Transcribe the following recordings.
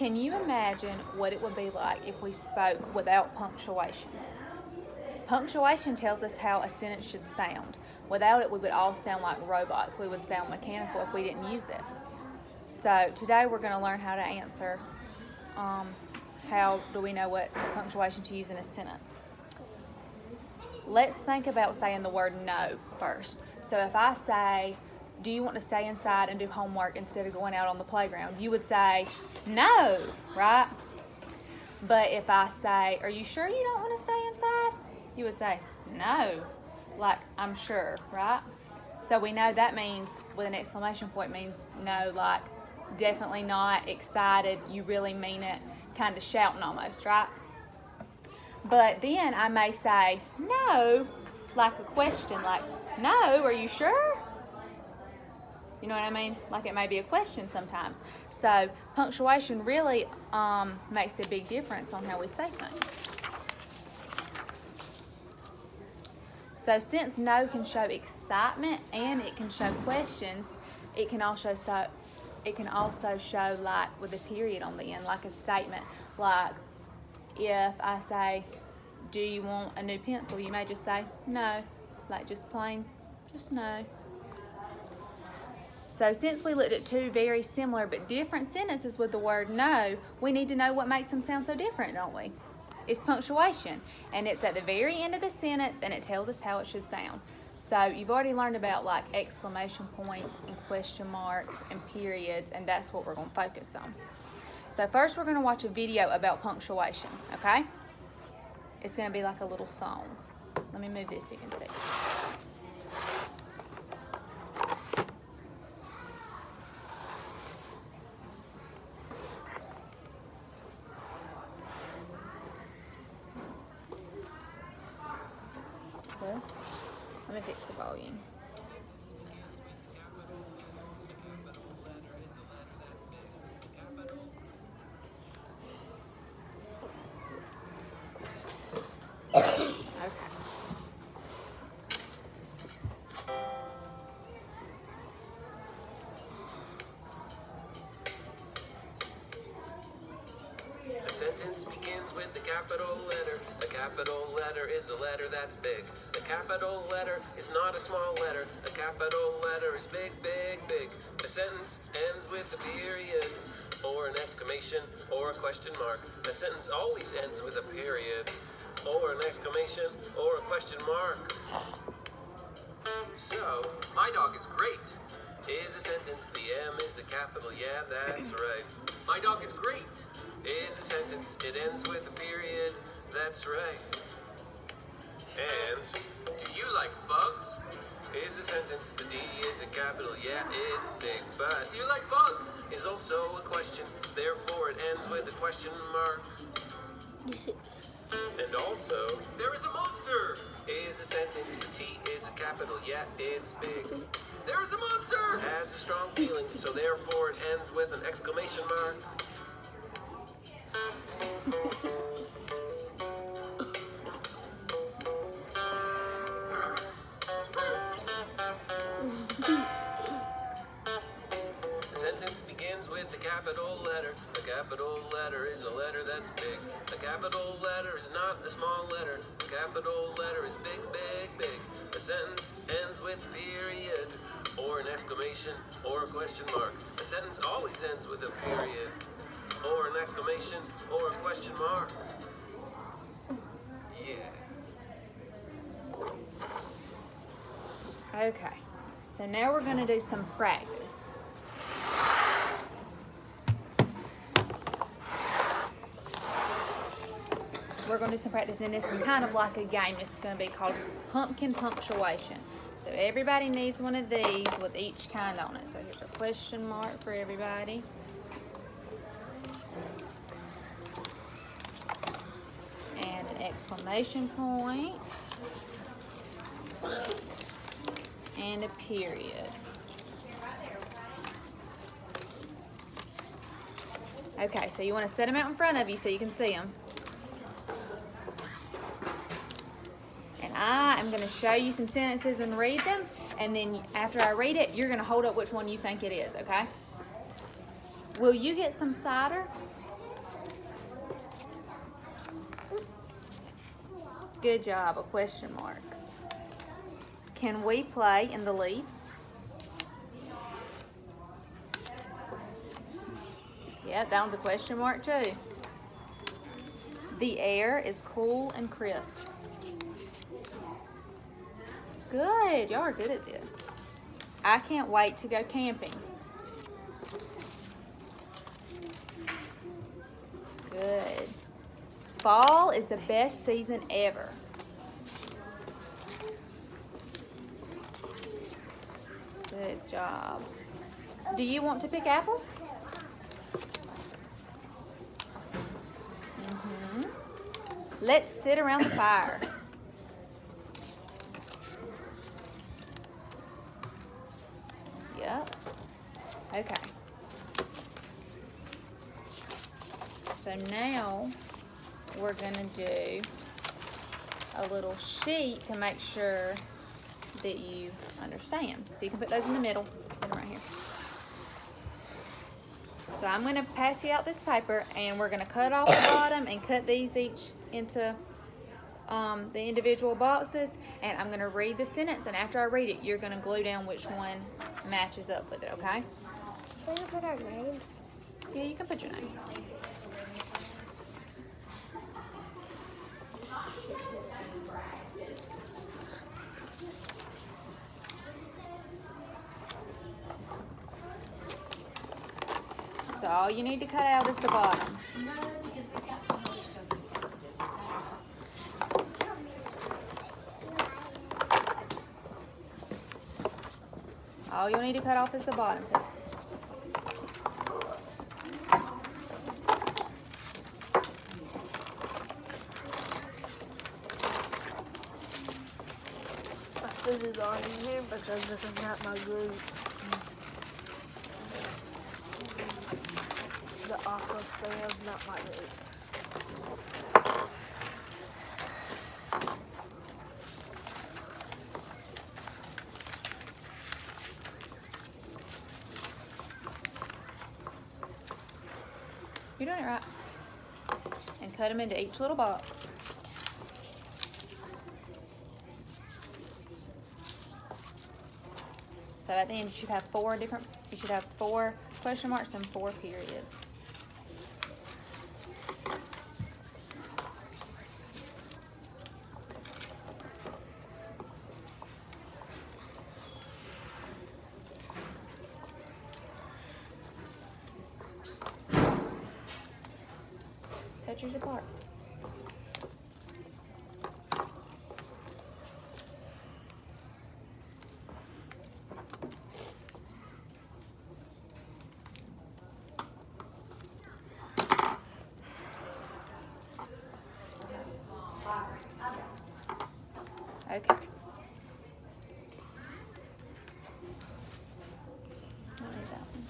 Can you imagine what it would be like if we spoke without punctuation? Punctuation tells us how a sentence should sound. Without it, we would all sound like robots. We would sound mechanical if we didn't use it. So today we're going to learn how to answer how do we know what punctuation to use in a sentence. Let's think about saying the word no first. So if I say, do you want to stay inside and do homework instead of going out on the playground? You would say, no, right? But if I say, are you sure you don't want to stay inside? You would say, no, like I'm sure, right? So we know that means, with an exclamation point, means no, like definitely not, excited, you really mean it, kind of shouting almost, right? But then I may say no, like a question, like, no, are you sure? You know what I mean? Like it may be a question sometimes. So punctuation really makes a big difference on how we say things. So since no can show excitement and it can show questions, it can also show like with a period on the end, like a statement. Like if I say, do you want a new pencil? You may just say no, like just plain, just no. So since we looked at two very similar but different sentences with the word no, we need to know what makes them sound so different, don't we? It's punctuation, and it's at the very end of the sentence, and it tells us how it should sound. So you've already learned about like exclamation points and question marks and periods, and that's what we're going to focus on. So first we're going to watch a video about punctuation, okay? It's going to be like a little song. Let me move this so you can see. Let me fix the volume. Okay. A sentence begins with a capital letter. A capital letter is a letter that's big. A capital letter is not a small letter. A capital letter is big, big, big. A sentence ends with a period, or an exclamation, or a question mark. A sentence always ends with a period, or an exclamation, or a question mark. So, my dog is great. Is a sentence, the M is a capital, yeah, that's right. My dog is great. Is a sentence, it ends with a period, that's right. And, do you like bugs? Is a sentence, the D is a capital, yeah, it's big, but do you like bugs? Is also a question, therefore it ends with a question mark. And also, there is a monster. Is a sentence, the T is a capital, yeah, it's big. There is a monster. Has a strong feeling, so therefore it ends with an exclamation mark. The sentence begins with a capital letter. A capital letter is a letter that's big. A capital letter is not a small letter. A capital letter is big, big, big. A sentence ends with a period, or an exclamation, or a question mark. A sentence always ends with a period, or an exclamation, or a question mark. Yeah. Okay, so now we're going to do some practice. We're going to do some practice, and this is kind of like a game. It's going to be called pumpkin punctuation. So everybody needs one of these with each kind on it. So here's a question mark for everybody. And an exclamation point. And a period. Okay, so you want to set them out in front of you so you can see them. And I am going to show you some sentences and read them, and then after I read it, you're going to hold up which one you think it is, okay? Will you get some cider? Good job, a question mark. Can we play in the leaves? Yeah, that one's a question mark too. The air is cool and crisp. Good, y'all are good at this. I can't wait to go camping. Good. Fall is the best season ever. Good job. Do you want to pick apples? Let's sit around the fire. Yep. Okay. So now we're gonna do a little sheet to make sure that you understand. So you can put those in the middle. Put them right here. So I'm gonna pass you out this paper and we're gonna cut off the bottom and cut these each into the individual boxes, and I'm gonna read the sentence, and after I read it, you're gonna glue down which one matches up with it, okay? Can we put our names? Yeah, you can put your name. So all you need to cut out is the bottom. No, because we've got some other stuff. All you'll need to cut off is the bottom piece. My food is on in here because this is not my glue. The aqua spray is not my glue. You're doing it right. And cut them into each little box. So at the end you should have four question marks and 4 periods. Cut yours apart. Okay. I'll leave that one.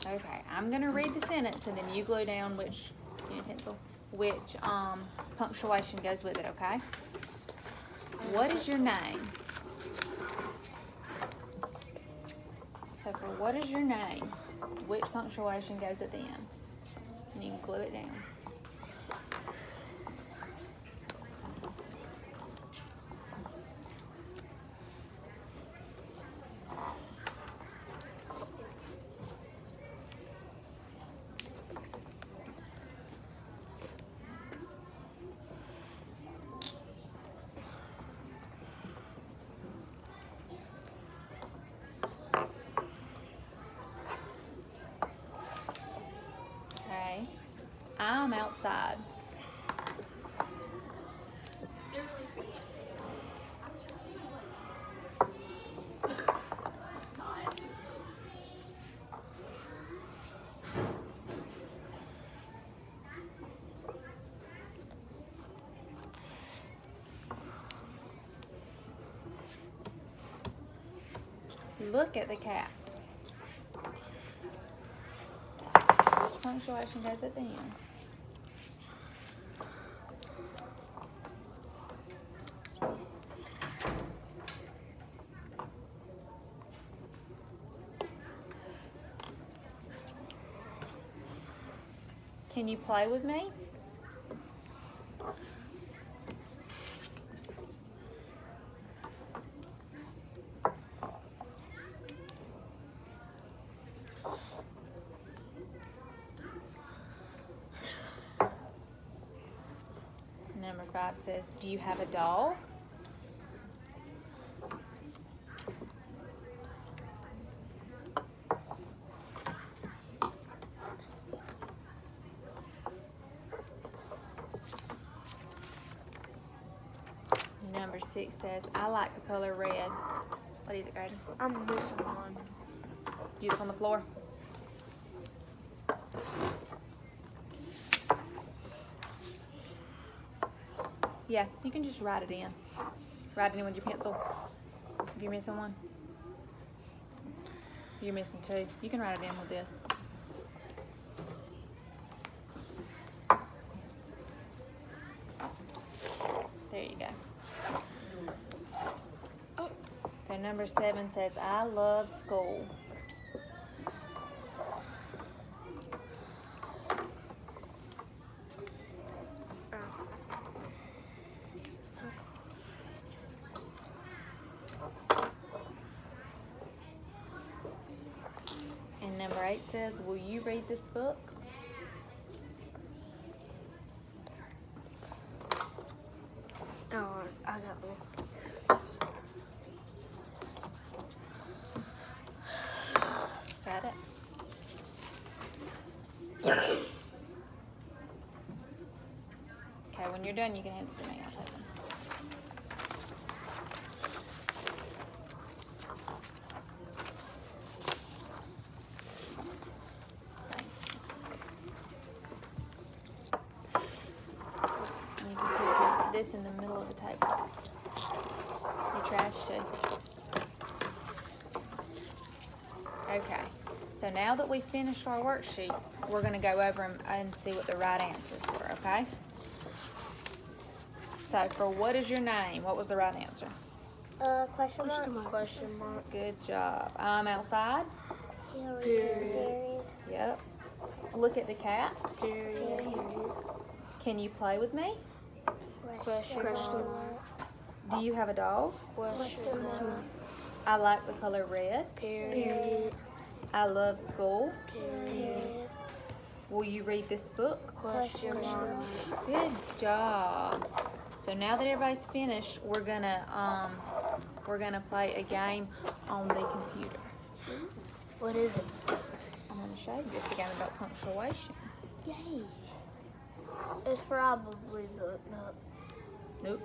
Okay, I'm gonna read the sentence and then you glue down which pencil, which punctuation goes with it, okay? What is your name? So for what is your name, which punctuation goes at the end? And you can glue it down. Okay, I'm outside. Look at the cat. Which punctuation goes at the end? Can you play with me? Number 5 says, do you have a dog? Number 6 says, I like the color red. What is it, Grady? I'm missing one. Do you look on the floor? Yeah, you can just write it in. Write it in with your pencil. If you're missing one. You're missing 2. You can write it in with this. There you go. So number 7 says, I love school. And number 8 says, will you read this book? Oh, I got one. Got it? Okay, when you're done, you can hand it to me. I'll take them. And you can put this in the middle of the table. Your trash too. Okay, so now that we've finished our worksheets, we're going to go over them and see what the right answers were, okay? So for what is your name, what was the right answer? Question mark. Question mark. Good job. I'm outside. Period. Yep. Look at the cat. Period. Can you play with me? Question mark. Do you have a dog? Question mark. I like the color red. Period. I love school. Period. Will you read this book? Question mark. Good job. So now that everybody's finished, we're gonna play a game on the computer. What is it? I'm gonna show you. It's a game about punctuation. Yay. It's probably the no. Nope.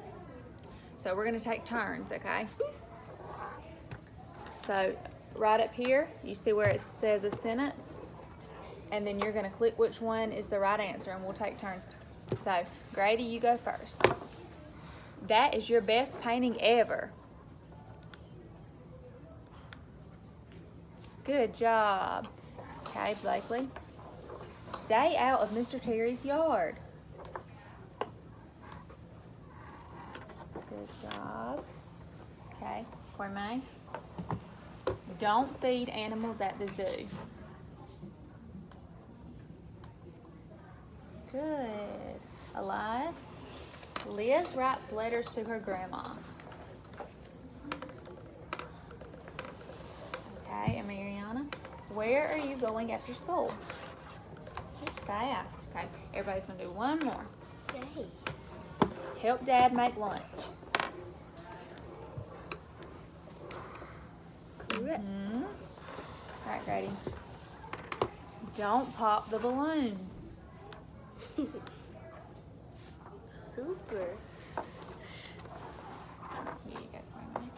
So we're gonna take turns, okay? So right up here, you see where it says a sentence, and then you're gonna click which one is the right answer, and we'll take turns. So Grady, you go first. That is your best painting ever. Good job. Okay, Blakely. Stay out of Mr. Terry's yard. Good job. Okay, Cormaine. Don't feed animals at the zoo. Good. Elias. Liz writes letters to her grandma. Okay, and Mariana. Where are you going after school? Fast. Okay, everybody's gonna do one more. Yay. Help Dad make lunch. Correct. All right, Grady. Don't pop the balloons. Super. Here you go, Cormaine.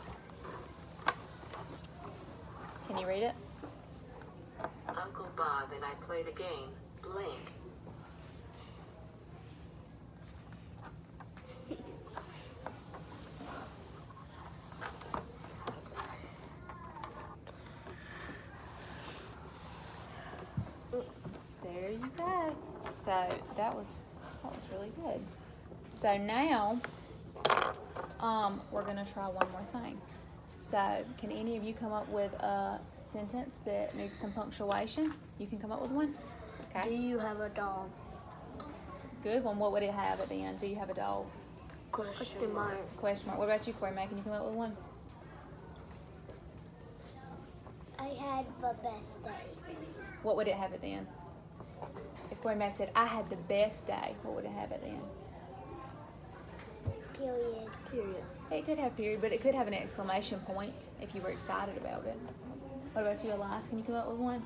Can you read it? Uncle Bob and I played a game. Blank. There you go. So that was really good. So now, we're gonna try one more thing. So can any of you come up with a sentence that needs some punctuation? You can come up with one. Do Okay. you have a dog? Good one. What would it have at the end? Do you have a dog? Question mark. Question mark. What about you, Corey? Can you come up with one? I had the best day. What would it have at the end? If Corey May said, I had the best day, what would it have at the end? Period. Period. It could have period, but it could have an exclamation point if you were excited about it. What about you, Elias? Can you come up with one?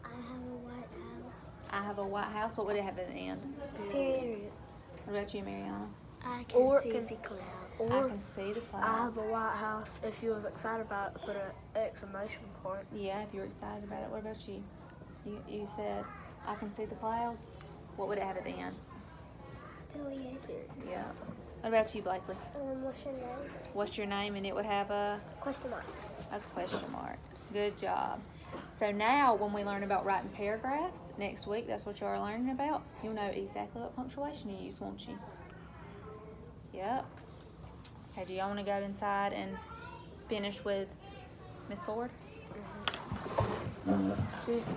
I have a White House. I have a White House. What would it have at the end? Period. What about you, Mariana? I can Or see it can- the clouds. I Or can see the I clouds. have a White House. If you was excited about it, put an exclamation point. Yeah, if you were excited about it. What about you? You said, I can see the clouds. What would it have at the end? Period. Yeah. What about you, Blakely? What's your name? What's your name? And it would have a Question mark. question mark. Good job. So now when we learn about writing paragraphs next week, that's what you are learning about. You'll know exactly what punctuation you use, won't you? Yep. Okay, do y'all want to go inside and finish with Miss Ford? Tuesday.